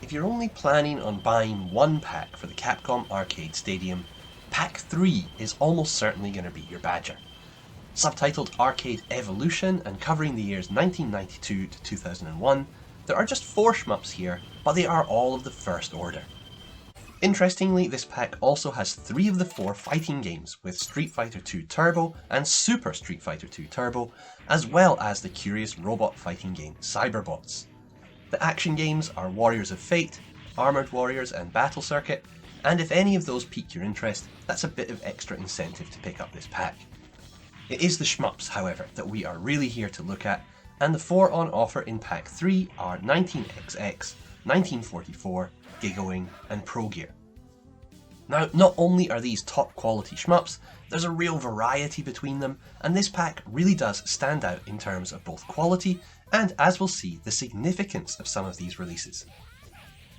If you're only planning on buying one pack for the Capcom Arcade Stadium, Pack 3 is almost certainly going to be your badger. Subtitled Arcade Evolution and covering the years 1992 to 2001, there are just 4 shmups here, but they are all of the first order. Interestingly, this pack also has 3 of the 4 fighting games, with Street Fighter II Turbo and Super Street Fighter II Turbo, as well as the curious robot fighting game Cyberbots. The action games are Warriors of Fate, Armored Warriors and Battle Circuit, and if any of those pique your interest, that's a bit of extra incentive to pick up this pack. It is the shmups, however, that we are really here to look at, and the 4 on offer in Pack 3 are 19XX, 1944, GigaWing and Progear. Now, not only are these top quality shmups, there's a real variety between them, and this pack really does stand out in terms of both quality and, as we'll see, the significance of some of these releases.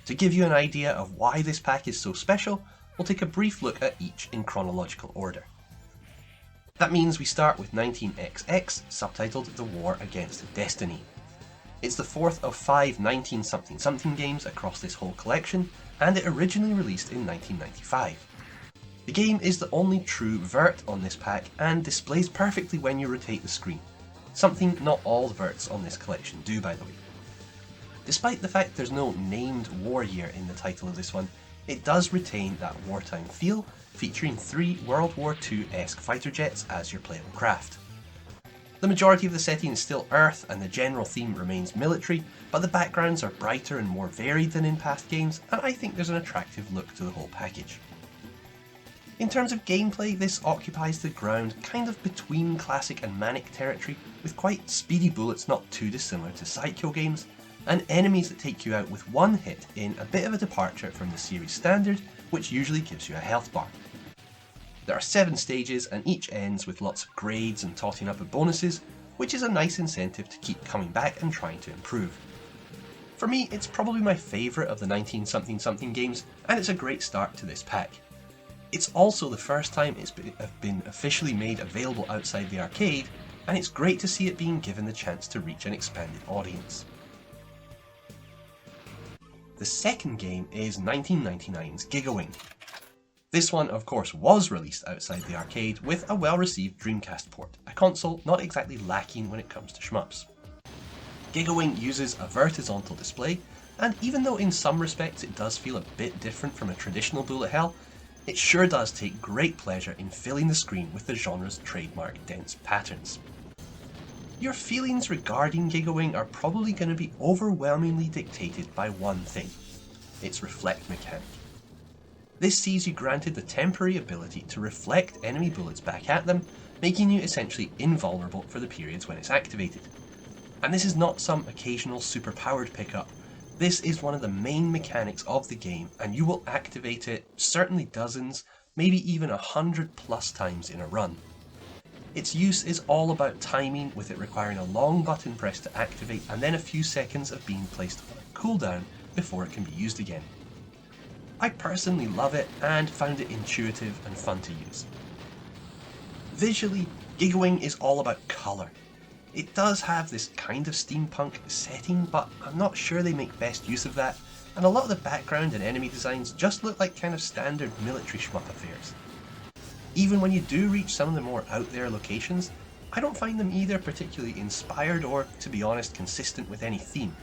To give you an idea of why this pack is so special, we'll take a brief look at each in chronological order. That means we start with 19XX, subtitled The War Against Destiny. It's the 4th of 5 19-something games across this whole collection, and it originally released in 1995. The game is the only true vert on this pack and displays perfectly when you rotate the screen, something not all verts on this collection do, by the way. Despite the fact there's no named war year in the title of this one, it does retain that wartime feel, featuring 3 World War II-esque fighter jets as your playable craft. The majority of the setting is still Earth and the general theme remains military, but the backgrounds are brighter and more varied than in past games, and I think there's an attractive look to the whole package. In terms of gameplay, this occupies the ground kind of between classic and manic territory, with quite speedy bullets not too dissimilar to Sideshow games, and enemies that take you out with one hit in a bit of a departure from the series standard, which usually gives you a health bar. There are 7 stages and each ends with lots of grades and totting up of bonuses, which is a nice incentive to keep coming back and trying to improve. For me, it's probably my favourite of the 19-something games, and it's a great start to this pack. It's also the first time it's been officially made available outside the arcade, and it's great to see it being given the chance to reach an expanded audience. The second game is 1999's GigaWing. This one, of course, was released outside the arcade with a well-received Dreamcast port, a console not exactly lacking when it comes to shmups. GigaWing uses a vertical display, and even though in some respects it does feel a bit different from a traditional bullet hell, it sure does take great pleasure in filling the screen with the genre's trademark dense patterns. Your feelings regarding GigaWing are probably going to be overwhelmingly dictated by one thing: its reflect mechanic. This sees you granted the temporary ability to reflect enemy bullets back at them, making you essentially invulnerable for the periods when it's activated. And this is not some occasional super-powered pickup. This is one of the main mechanics of the game, and you will activate it certainly dozens, maybe even 100+ times in a run. Its use is all about timing, with it requiring a long button press to activate and then a few seconds of being placed on a cooldown before it can be used again. I personally love it and found it intuitive and fun to use. Visually, GigaWing is all about colour. It does have this kind of steampunk setting, but I'm not sure they make best use of that, and a lot of the background and enemy designs just look like kind of standard military shmup affairs. Even when you do reach some of the more out there locations, I don't find them either particularly inspired or, to be honest, consistent with any theme.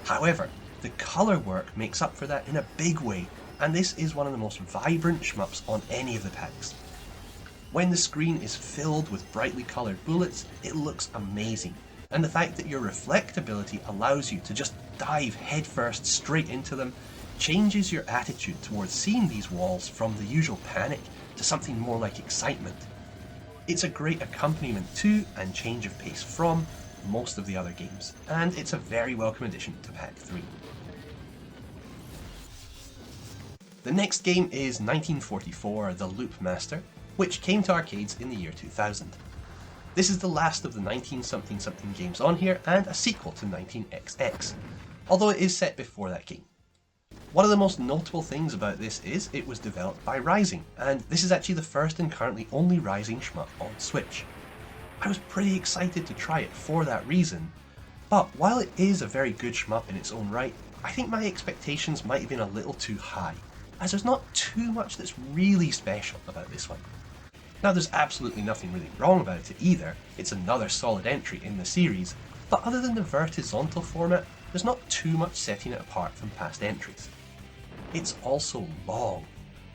However, the colour work makes up for that in a big way, and this is one of the most vibrant shmups on any of the packs. When the screen is filled with brightly coloured bullets, it looks amazing, and the fact that your reflect ability allows you to just dive headfirst straight into them changes your attitude towards seeing these walls from the usual panic to something more like excitement. It's a great accompaniment to, and change of pace from, most of the other games, and it's a very welcome addition to Pack 3. The next game is 1944 The Loop Master, which came to arcades in the year 2000. This is the last of the 19-something games on here, and a sequel to 19XX, although it is set before that game. One of the most notable things about this is it was developed by Rising, and this is actually the first and currently only Rising shmup on Switch. I was pretty excited to try it for that reason, but while it is a very good shmup in its own right, I think my expectations might have been a little too high, as there's not too much that's really special about this one. Now there's absolutely nothing really wrong about it either, it's another solid entry in the series, but other than the vertical format, there's not too much setting it apart from past entries. It's also long,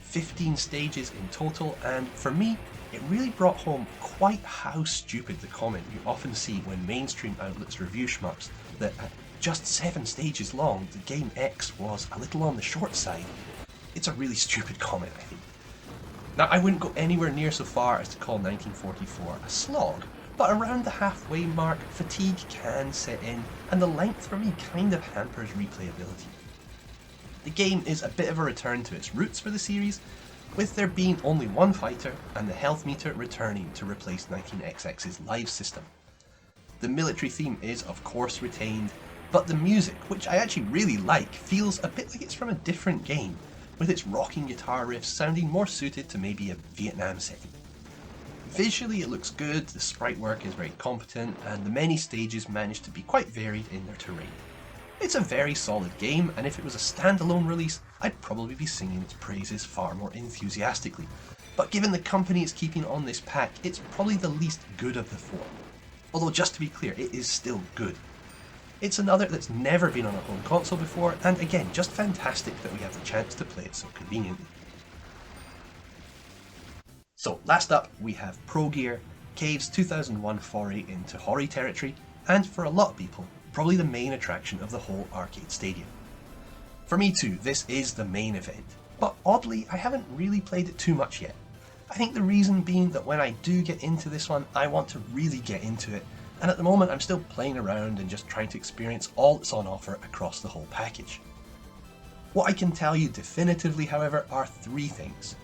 15 stages in total, and for me, it really brought home quite how stupid the comment you often see when mainstream outlets review shmups that at just 7 stages long, the game X was a little on the short side. It's a really stupid comment, I think. Now, I wouldn't go anywhere near so far as to call 1944 a slog, but around the halfway mark, fatigue can set in, and the length for me kind of hampers replayability. The game is a bit of a return to its roots for the series, with there being only one fighter and the health meter returning to replace 19XX's live system. The military theme is of course retained, but the music, which I actually really like, feels a bit like it's from a different game, with its rocking guitar riffs sounding more suited to maybe a Vietnam setting. Visually it looks good, the sprite work is very competent, and the many stages manage to be quite varied in their terrain. It's a very solid game, and if it was a standalone release, I'd probably be singing its praises far more enthusiastically. But given the company it's keeping on this pack, it's probably the least good of the four. Although just to be clear, it is still good. It's another that's never been on a home console before, and again, just fantastic that we have the chance to play it so conveniently. So last up, we have Progear, Cave's 2001 foray into horror territory, and for a lot of people, probably the main attraction of the whole arcade stadium. For me too, this is the main event, but oddly, I haven't really played it too much yet. I think the reason being that when I do get into this one, I want to really get into it, and at the moment I'm still playing around and just trying to experience all that's on offer across the whole package. What I can tell you definitively, however, are 3 things.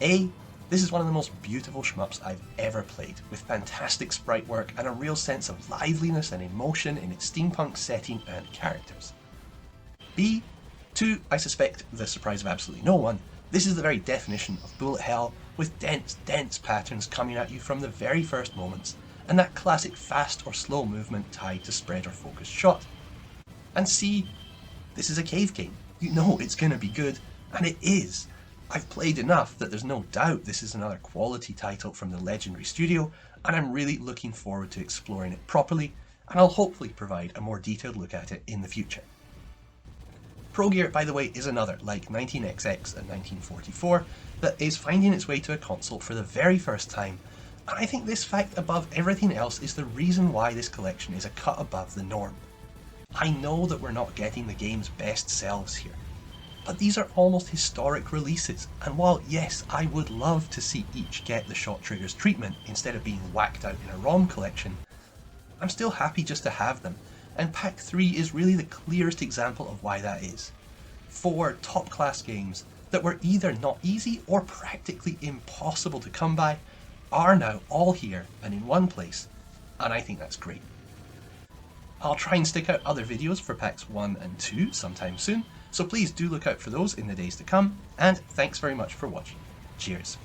A, this is one of the most beautiful shmups I've ever played, with fantastic sprite work and a real sense of liveliness and emotion in its steampunk setting and characters. B, 2, I suspect the surprise of absolutely no one, this is the very definition of bullet hell, with dense patterns coming at you from the very first moments, and that classic fast or slow movement tied to spread or focused shot. And C, this is a Cave game. You know it's gonna be good, and it is. I've played enough that there's no doubt this is another quality title from the legendary studio, and I'm really looking forward to exploring it properly, and I'll hopefully provide a more detailed look at it in the future. Progear, by the way, is another, like 19XX and 1944, that is finding its way to a console for the very first time, and I think this fact above everything else is the reason why this collection is a cut above the norm. I know that we're not getting the game's best selves here, but these are almost historic releases, and while yes, I would love to see each get the Shot Triggers treatment instead of being whacked out in a ROM collection, I'm still happy just to have them, and Pack 3 is really the clearest example of why that is. 4 top-class games that were either not easy or practically impossible to come by are now all here and in one place, and I think that's great. I'll try and stick out other videos for Packs 1 and 2 sometime soon, so please do look out for those in the days to come, and thanks very much for watching. Cheers.